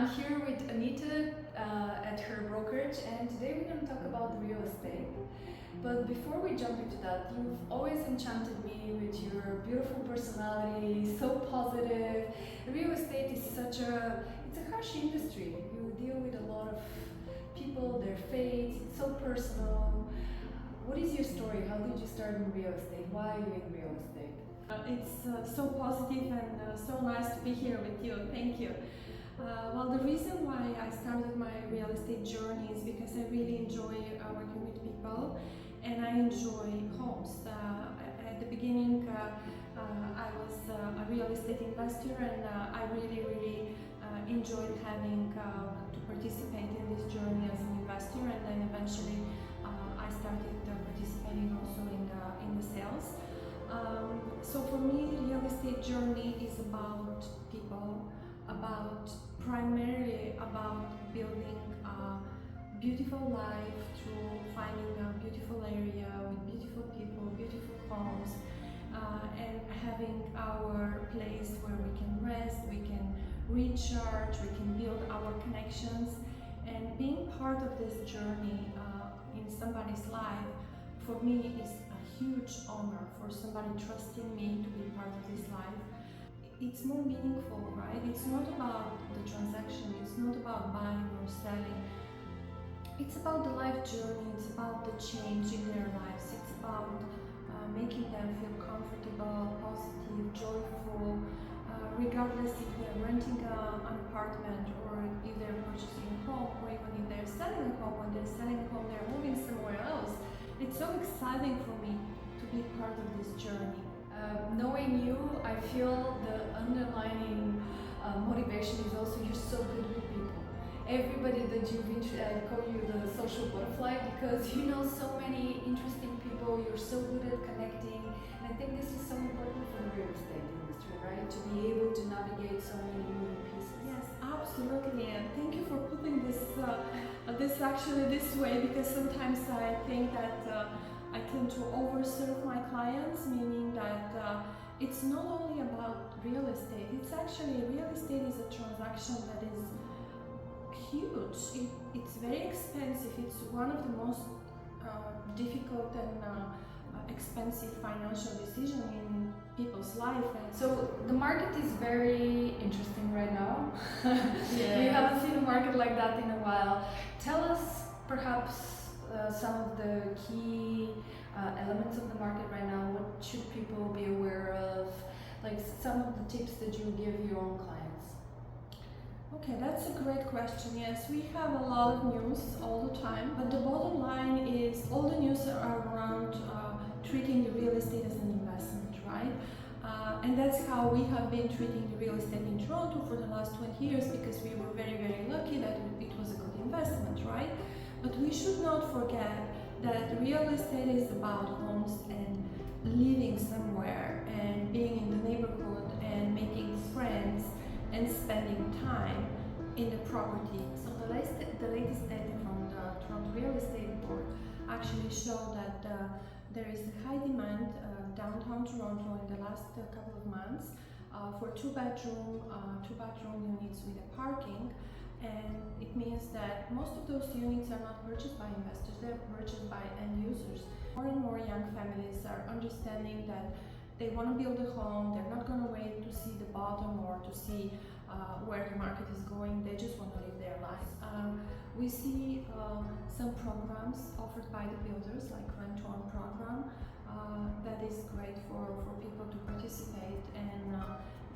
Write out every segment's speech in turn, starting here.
I'm here with Anita at her brokerage, and today we're going to talk about real estate. But before we jump into that, you've always enchanted me with your beautiful personality, so positive. Real estate is it's a harsh industry. You deal with a lot of people, their fates, it's so personal. What is your story? How did you start in real estate? Why are you in real estate? It's so positive and so nice to be here with you. Thank you. Well, the reason why I started my real estate journey is because I really enjoy working with people and I enjoy homes. At the beginning, I was a real estate investor and I really enjoyed having to participate in this journey as an investor, and then eventually I started participating also in the sales. So for me, real estate journey is about people, primarily about building a beautiful life through finding a beautiful area with beautiful people, beautiful homes, and having our place where we can rest, we can recharge, we can build our connections, and being part of this journey in somebody's life for me is a huge honor. For somebody trusting me to be part of this life, it's more meaningful, right? It's not about the transaction, it's not about buying or selling. It's about the life journey, it's about the change in their lives, it's about making them feel comfortable, positive, joyful, regardless if they're renting an apartment or if they're purchasing a home, or even if they're selling a home. When they're selling a home, they're moving somewhere else. It's so exciting for me to be part of this journey. Knowing you, I feel the underlying motivation is also you're so good with people. Everybody that you've I call you the social butterfly because you know so many interesting people, you're so good at connecting, and I think this is so important for the real estate industry, right? To be able to navigate so many moving pieces. Yes, absolutely, and thank you for putting this this way, because sometimes I think that I tend to overserve my clients, meaning that it's not only about real estate, it's actually real estate is a transaction that is huge. It's very expensive. It's one of the most difficult and expensive financial decision in people's life. And so the market is very interesting right now. Yeah. We haven't seen a market like that in a while. Tell us perhaps some of the key elements of the market right now. What should people be aware of? Like some of the tips that you give your own clients. Okay, that's a great question. Yes, we have a lot of news all the time, but the bottom line is all the news are around treating the real estate as an investment, right? And that's how we have been treating the real estate in Toronto for the last 20 years, because we were very lucky that it was a good investment, right? But we should not forget that real estate is about homes and living somewhere and being in the neighborhood and making friends and spending time in the property. So the latest data from the Toronto Real Estate Board actually show that there is a high demand downtown Toronto in the last couple of months for two-bedroom units with a parking, and it means that most of those units are not purchased by investors, they're purchased by end users. More and more young families are understanding that they want to build a home, they're not going to wait to see the bottom or to see where the market is going, they just want to live their lives. We see some programs offered by the builders, like rent-to-own program, that is great for people to participate and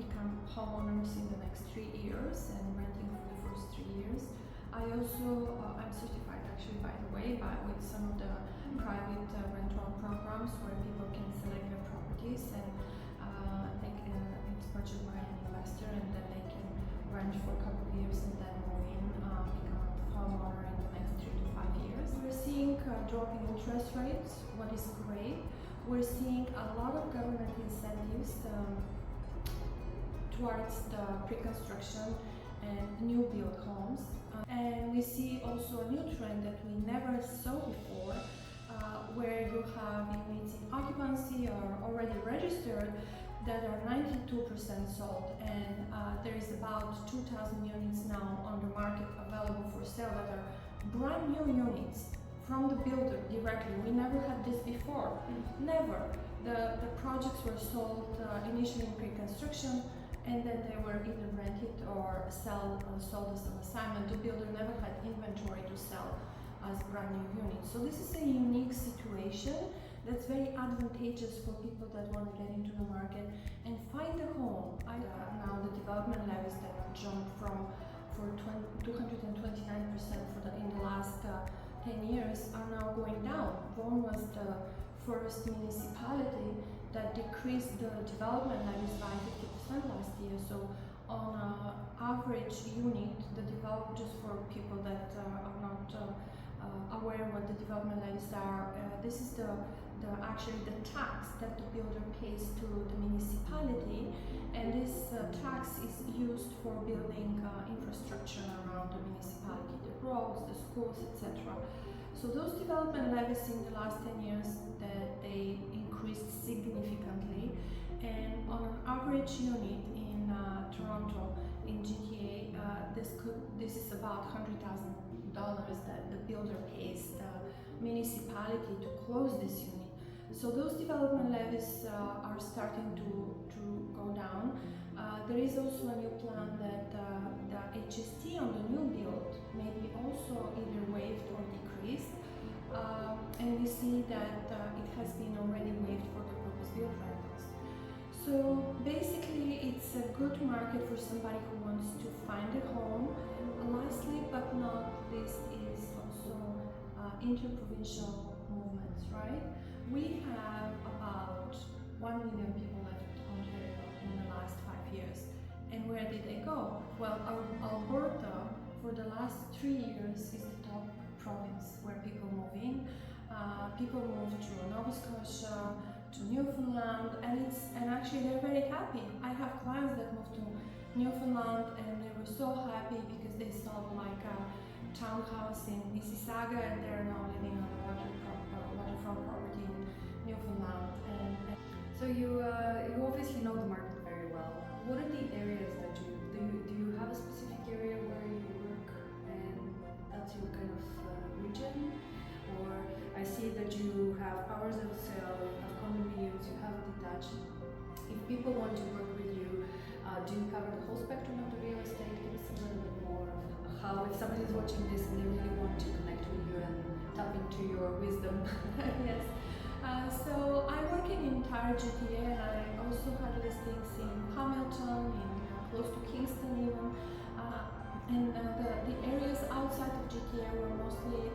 become homeowners in the next 3 years and renting for the first 3 years. I'm certified actually, by the way, with some of the private rent-to-own programs where people can select their properties and it's purchased by an investor, and then they can rent for a couple of years and then move in, become a homeowner in the next 3 to 5 years. We're seeing a drop in interest rates, what is great. We're seeing a lot of government incentives towards the pre-construction and new build homes. And we see also a new trend that we never saw before, where you have units in occupancy or already registered that are 92% sold, and there is about 2,000 units now on the market available for sale that are brand new units from the builder directly. We never had this before, never. The projects were sold initially in pre-construction, and then they were either rented or sold as an assignment. The builder never had inventory to sell as brand new units. So this is a unique situation that's very advantageous for people that want to get into the market and find a home. Now the development levies that jumped from 229% in the last 10 years are now going down. Vaughan was the first municipality that decreased the development levies by 50% last year. So on average unit, just for people that are not aware what the development levies are, this is actually the tax that the builder pays to the municipality, and this tax is used for building infrastructure around the municipality, the roads, the schools, etc. So those development levies in the last 10 years, that they increased significantly, and on an average unit in Toronto, in GTA, this is about $100,000 that the builder pays the municipality to close this unit. So those development levies are starting to go down. There is also a new plan that the HST on the new build may be also either waived or decreased. And we see that it has been already waived for the purpose-built rentals. So basically, it's a good market for somebody who wants to find a home. Lastly, but not least, is also interprovincial movements, right? We have about 1 million people left Ontario in the last 5 years. And where did they go? Well, Alberta, for the last 3 years, is the top province where people move in. People move to Nova Scotia, to Newfoundland, and actually they're very happy. I have clients that moved to Newfoundland and they were so happy because they saw like a townhouse in Mississauga, and they're now living on a waterfront property in Newfoundland. And so you obviously know the market very well. What are the areas that do you have a specific area where you work and that's your kind of region? Or I see that you have powers of sale, you have condominiums, you have detached. If people want to work with you, do you cover the whole spectrum of the real estate? Give us a little bit more of how, if somebody is watching this and they really want to connect with you and tap into your wisdom. Yes. So I work in the entire GTA, and I also had listings in Hamilton, in close to Kingston even. The areas outside of GTA were mostly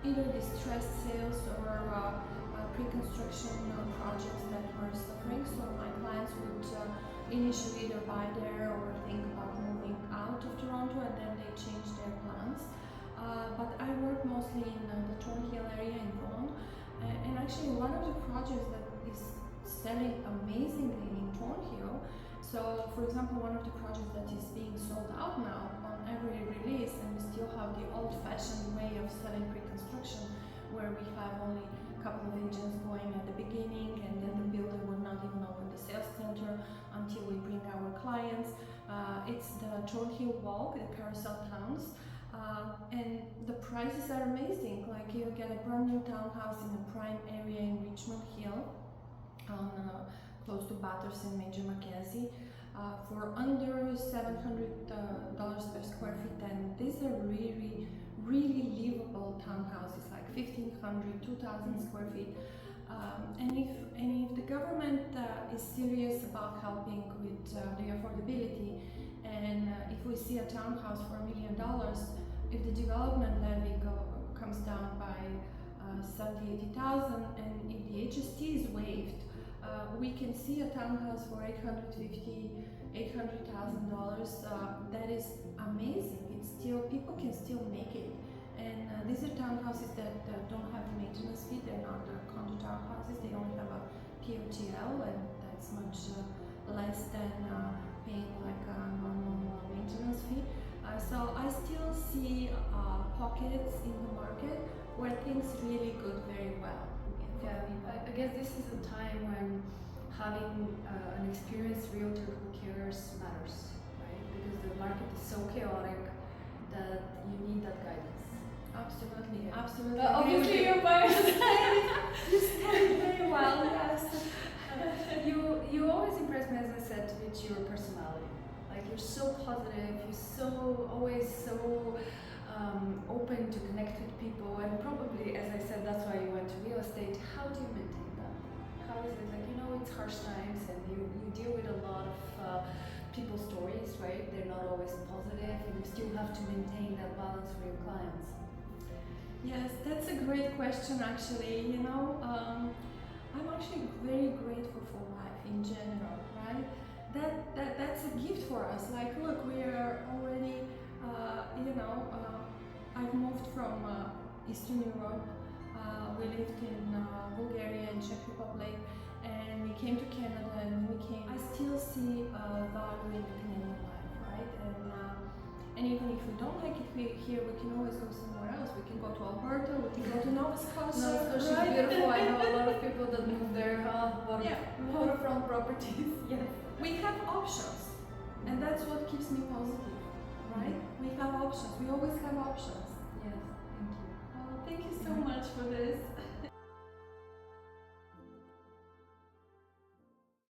either distressed sales or pre-construction projects that were suffering. So my clients would initially either buy there or think about moving out of Toronto, and then they change their plans. But I work mostly in the Thornhill area in Vaughan, and actually one of the projects that is selling amazingly in Thornhill. So, for example, one of the projects that is being sold out now on every release, and we still have the old-fashioned way of selling pre-construction, where we have only a couple of agents going at the beginning, and then the builder will not even open the sales center until we bring our clients. It's the Thornhill Walk, the Carousel Towns, and the prices are amazing. Like, you get a brand new townhouse in a prime area in Richmond Hill, on close to Bathurst and Major Mackenzie, for under $700 per square feet, and these are really livable townhouses, like 1,500, 2,000 square feet. And if the government is serious about helping with the affordability, and if we see a townhouse for $1 million, if the development levy comes down by 70,000-80,000, and if the HST is waived, we can see a townhouse for $800,000. That is amazing. It's still, people can still make it. And these are townhouses that don't have the maintenance fee. They're not condo townhouses. They only have a POTL, and that's much less than paying like a normal maintenance fee. So I still see pockets in the market where things really go very well. Yeah, I guess this is a time when having an experienced realtor who cares matters, right? Because the market is so chaotic that you need that guidance. Absolutely, Yeah. absolutely. Obviously, you're biased. You said it very well, yes. You always impress me, as I said, with your personality. Like you're so positive, you're so always so open to connect with people, and probably, as I said, that's why you went to real estate. How do you maintain that? How is it? Like, you know, it's harsh times, and you deal with a lot of people's stories, right? They're not always positive, and you still have to maintain that balance for your clients. Yes, that's a great question actually. I'm actually very grateful for life in general, right? That's a gift for us. Like, look, we are already, I've moved from Eastern Europe. We lived in Bulgaria and Czech Republic, and we came to Canada. And when we came, I still see value in the Canadian life, right? And even if we don't like it here, we can always go somewhere else. We can go to Alberta, we can go to Nova Scotia. Nova Scotia is beautiful. I know a lot of people that move there. Waterfront properties. Yeah, we have options, and that's what keeps me positive, right? We have options. We always have options.